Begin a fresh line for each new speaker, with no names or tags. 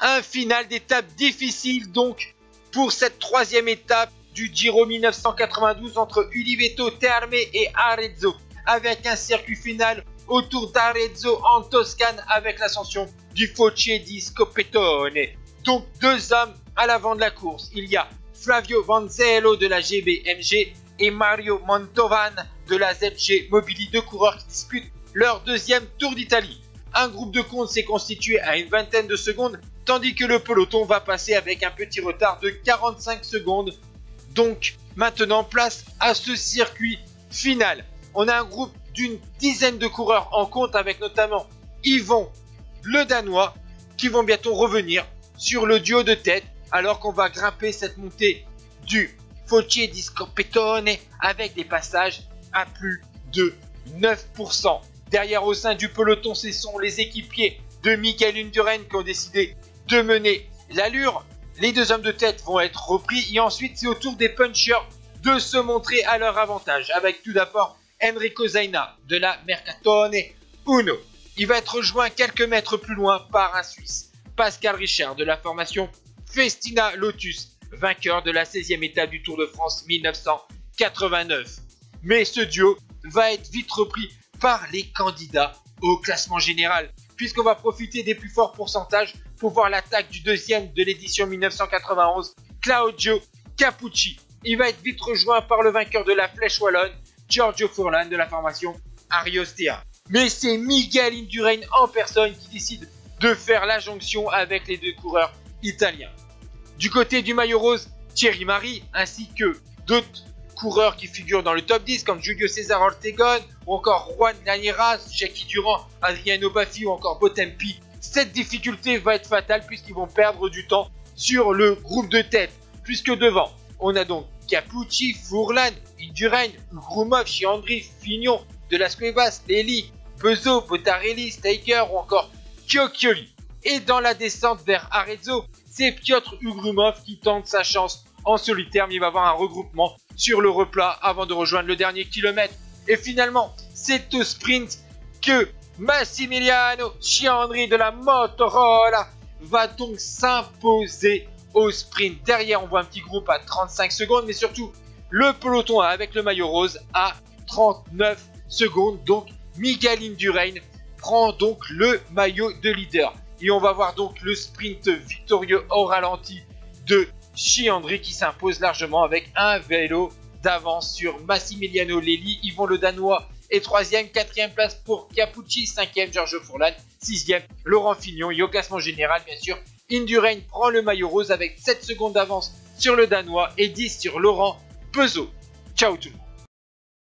Un final d'étape difficile donc pour cette troisième étape du Giro 1992 entre Uliveto Terme et Arezzo, avec un circuit final autour d'Arezzo en Toscane avec l'ascension du Foce di Scoppettone. Donc deux hommes à l'avant de la course. Il y a Flavio Vanzello de la GBMG et Mario Mantovan de la ZG Mobili, deux coureurs qui disputent leur deuxième Tour d'Italie. Un groupe de compte s'est constitué à une vingtaine de secondes, tandis que le peloton va passer avec un petit retard de 45 secondes. Donc maintenant place à ce circuit final. On a un groupe d'une dizaine de coureurs en compte, avec notamment Yvon le Danois, qui vont bientôt revenir sur le duo de tête, alors qu'on va grimper cette montée du Foce di Scoppettone avec des passages à plus de 9%. Derrière, au sein du peloton, ce sont les équipiers de Mikael Indurain qui ont décidé de mener l'allure. Les deux hommes de tête vont être repris et ensuite c'est au tour des punchers de se montrer à leur avantage, avec tout d'abord Enrico Zaina de la Mercatone Uno. Il va être rejoint quelques mètres plus loin par un Suisse, Pascal Richard de la formation Festina Lotus, vainqueur de la 16e étape du Tour de France 1989. Mais ce duo va être vite repris par les candidats au classement général, puisqu'on va profiter des plus forts pourcentages pour voir l'attaque du deuxième de l'édition 1991, Claudio Capucci. Il va être vite rejoint par le vainqueur de la Flèche Wallonne, Giorgio Furlan de la formation Ariostea. Mais c'est Mikael Indurain en personne qui décide de faire la jonction avec les deux coureurs italiens. Du côté du maillot rose, Thierry Marry ainsi que d'autres coureurs qui figurent dans le top 10 comme Julio César Ortegon ou encore Juan Llaneras, Jackie Durand, Adriano Baffi ou encore Botempi. Cette difficulté va être fatale puisqu'ils vont perdre du temps sur le groupe de tête, puisque devant on a donc Capucci, Furlan, Indurain, Grumov, Chiandri, Fignon, de las Cuevas, Lely, Bezo, Botarelli, Steiger ou encore Chiocchioli. Et dans la descente vers Arezzo, c'est Piotr Ugrumov qui tente sa chance en solitaire, mais il va avoir un regroupement sur le replat avant de rejoindre le dernier kilomètre. Et finalement, c'est au sprint que Massimiliano Chiandri de la Motorola va donc s'imposer au sprint. Derrière, on voit un petit groupe à 35 secondes, mais surtout le peloton avec le maillot rose à 39 secondes. Donc Mikael Indurain prend donc le maillot de leader. Et on va voir donc le sprint victorieux au ralenti de Chiandri qui s'impose largement avec un vélo d'avance sur Massimiliano Lely. Yvon le Danois est 3e, 4e place pour Capucci, 5e Giorgio Furlan, 6e Laurent Fignon. Et au classement général, bien sûr, Indurain prend le maillot rose avec 7 secondes d'avance sur le Danois et 10 sur Laurent Peuzot. Ciao tout le monde.